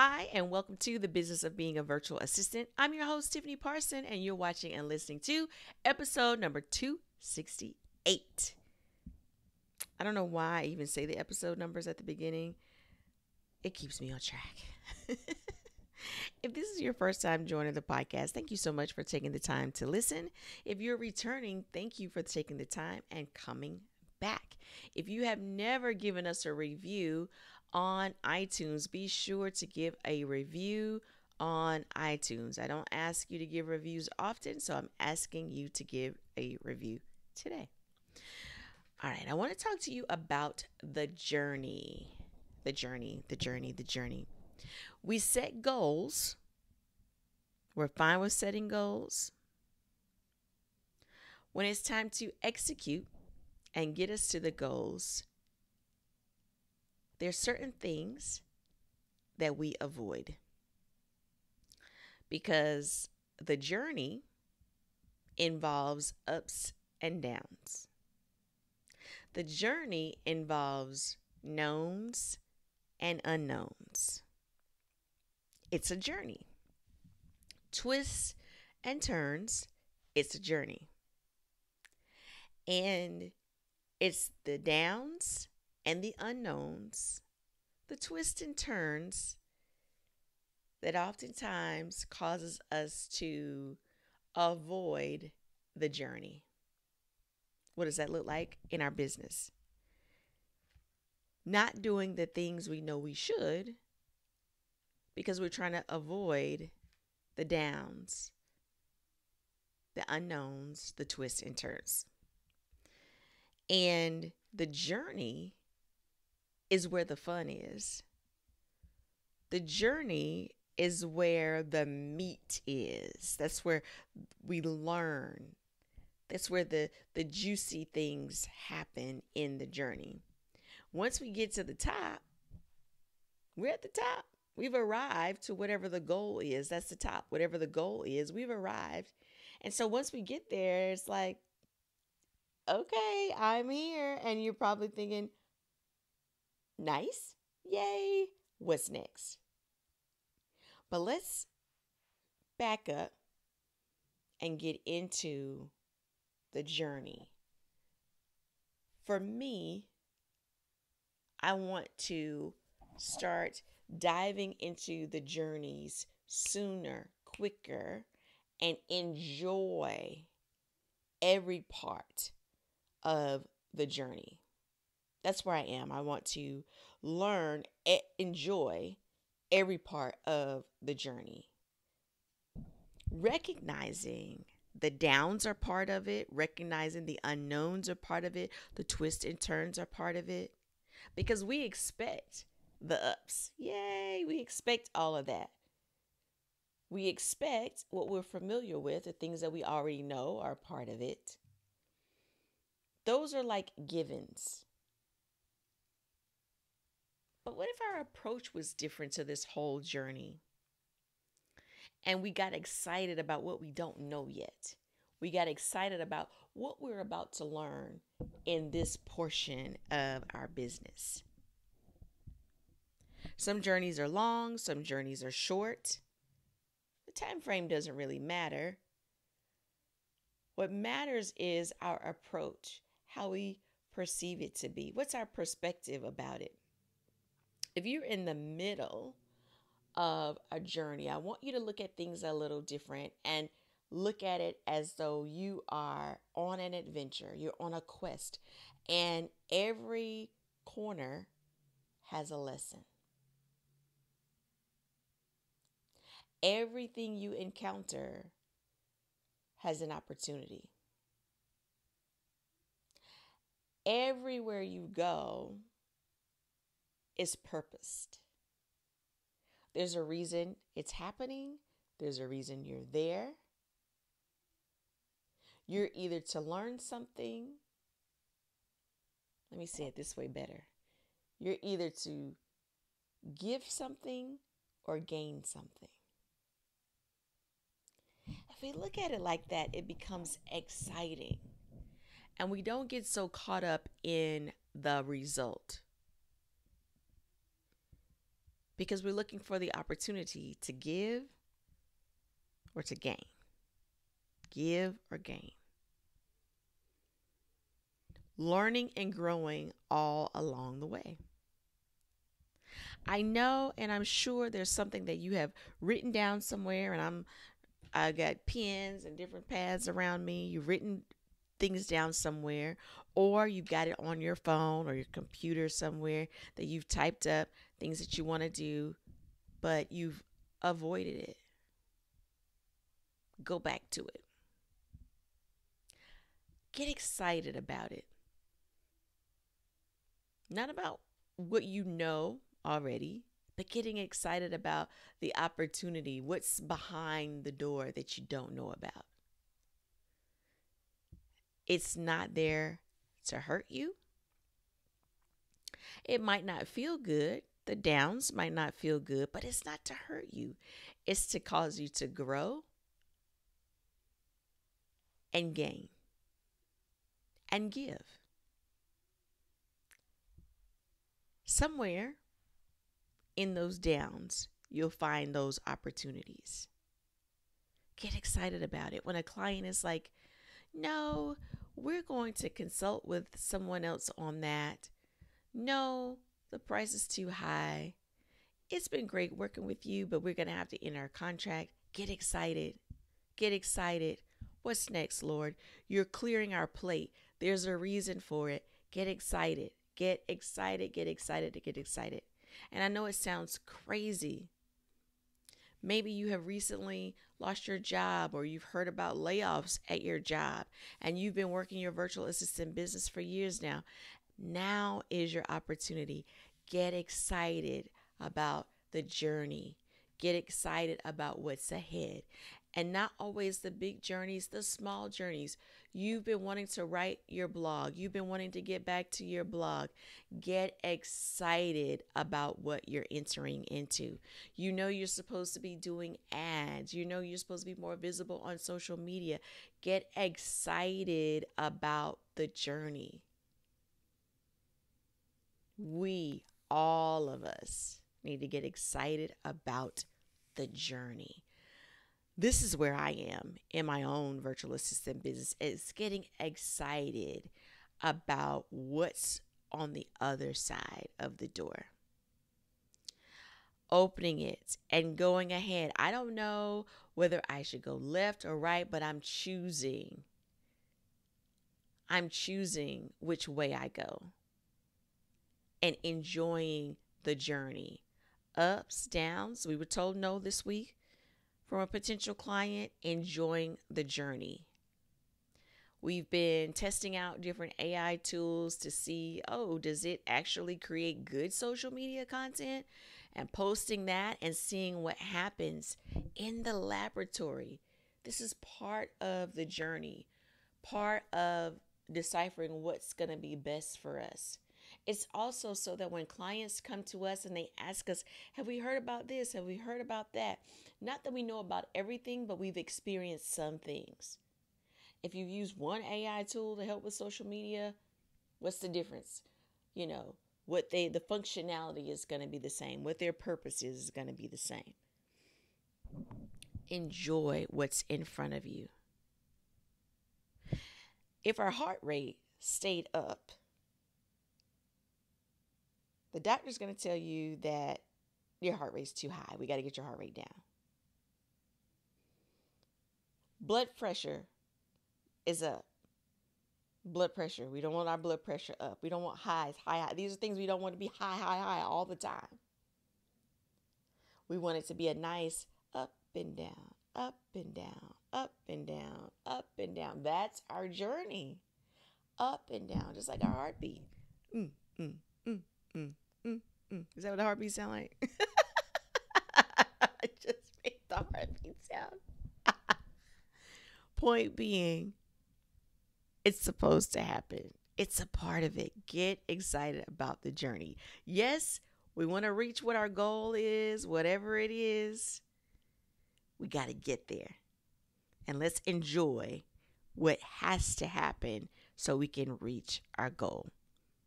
Hi, and welcome to the Business of Being a Virtual Assistant. I'm your host, Tiffany Parson, and you're watching and listening to episode number 268. I don't know why I even say the episode numbers at the beginning. It keeps me on track. If this is your first time joining the podcast, thank you so much for taking the time to listen. If you're returning, thank you for taking the time and coming back. If you have never given us a review on iTunes, be sure to give a review on iTunes. I don't ask you to give reviews often, so I'm asking you to give a review today. All right, I want to talk to you about the journey. The journey. We set goals. We're fine with setting goals. When it's time to execute and get us to the goals, there's certain things that we avoid because the journey involves ups and downs. The journey involves knowns and unknowns. It's a journey. Twists and turns, it's a journey. And it's the downs and the unknowns, the twists and turns that oftentimes causes us to avoid the journey. What does that look like in our business? Not doing the things we know we should because we're trying to avoid the downs, the unknowns, the twists and turns. And the journey is where the fun is. The journey is where the meat is. That's where we learn. That's where the juicy things happen in the journey. Once we get to the top, we're at the top. We've arrived to whatever the goal is. That's the top. Whatever the goal is, we've arrived. And so once we get there, it's like, okay, I'm here. And you're probably thinking, nice, yay, what's next? But let's back up and get into the journey. For me, I want to start diving into the journeys sooner, quicker, and enjoy every part of the journey. That's where I am. I want to learn, enjoy every part of the journey. Recognizing the downs are part of it, recognizing the unknowns are part of it, the twists and turns are part of it, because we expect the ups. Yay, we expect all of that. We expect what we're familiar with, the things that we already know are part of it. Those are like givens. But what if our approach was different to this whole journey? And we got excited about what we don't know yet. We got excited about what we're about to learn in this portion of our business. Some journeys are long, some journeys are short. The time frame doesn't really matter. What matters is our approach, how we perceive it to be. What's our perspective about it? If you're in the middle of a journey, I want you to look at things a little different and look at it as though you are on an adventure, you're on a quest, and every corner has a lesson. Everything you encounter has an opportunity. Everywhere you go is purposed. There's a reason it's happening. There's a reason you're there. You're either to learn something. Let me say it this way better. You're either to give something or gain something. If we look at it like that, it becomes exciting. And we don't get so caught up in the result. because we're looking for the opportunity to give or to gain. Give or gain. Learning and growing all along the way. I know and I'm sure there's something that you have written down somewhere, and I got pens and different pads around me. You've written things down somewhere, or you've got it on your phone or your computer somewhere that you've typed up things that you want to do, but you've avoided it. Go back to it. Get excited about it. Not about what you know already, but getting excited about the opportunity, what's behind the door that you don't know about. It's not there to hurt you. It might not feel good. The downs might not feel good, but it's not to hurt you. It's to cause you to grow and gain and give. Somewhere in those downs, you'll find those opportunities. Get excited about it. When a client is like, no, we're going to consult with someone else on that. No, the price is too high. It's been great working with you, but we're going to have to end our contract. Get excited. Get excited. What's next, Lord? You're clearing our plate. There's a reason for it. Get excited. Get excited. Get excited. Get excited. And I know it sounds crazy. Maybe you have recently lost your job, or you've heard about layoffs at your job, and you've been working your virtual assistant business for years now. Now is your opportunity. Get excited about the journey. Get excited about what's ahead. And not always the big journeys, the small journeys. You've been wanting to write your blog. You've been wanting to get back to your blog. Get excited about what you're entering into. You know you're supposed to be doing ads. You know you're supposed to be more visible on social media. Get excited about the journey. We, all of us, need to get excited about the journey. This is where I am in my own virtual assistant business. It's getting excited about what's on the other side of the door. Opening it and going ahead. I don't know whether I should go left or right, but I'm choosing. I'm choosing which way I go and enjoying the journey. Ups, downs. We were told no this week from a potential client. Enjoying the journey. We've been testing out different AI tools to see, does it actually create good social media content? And posting that and seeing what happens in the laboratory. This is part of the journey, part of deciphering what's going to be best for us. It's also so that when clients come to us and they ask us, have we heard about this? Have we heard about that? Not that we know about everything, but we've experienced some things. If you use one AI tool to help with social media, what's the difference? The functionality is going to be the same. What their purpose is going to be the same. Enjoy what's in front of you. If our heart rate stayed up, the doctor's going to tell you that your heart rate's too high. We got to get your heart rate down. Blood pressure is up. Blood pressure. We don't want our blood pressure up. We don't want highs, high. These are things we don't want to be high all the time. We want it to be a nice up and down, up and down, up and down, up and down. That's our journey. Up and down, just like our heartbeat. Mm, mm, mm, mm, mm, mm. Is that what the heartbeat sound like? I just made the heartbeat sound. Point being, it's supposed to happen. It's a part of it. Get excited about the journey. Yes, we want to reach what our goal is, whatever it is. We got to get there. And let's enjoy what has to happen so we can reach our goal.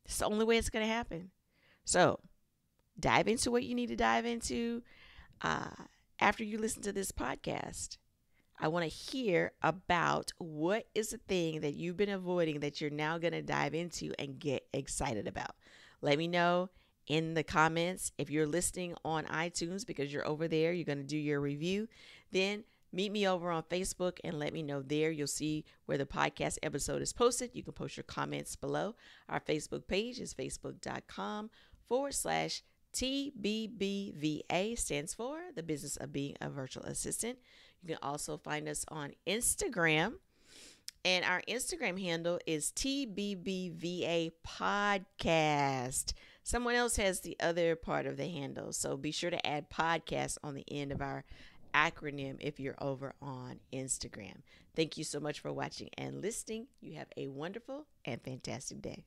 It's the only way it's going to happen. So dive into what you need to dive into uh, after you listen to this podcast. I want to hear about what is the thing that you've been avoiding that you're now going to dive into and get excited about. Let me know in the comments. If you're listening on iTunes because you're over there, you're going to do your review, then meet me over on Facebook and let me know there. You'll see where the podcast episode is posted. You can post your comments below. Our Facebook page is facebook.com/TBBVA, stands for the business of being a virtual assistant. You can also find us on Instagram, and our Instagram handle is TBBVA Podcast. Someone else has the other part of the handle, so be sure to add podcast on the end of our acronym if you're over on Instagram. Thank you so much for watching and listening. You have a wonderful and fantastic day.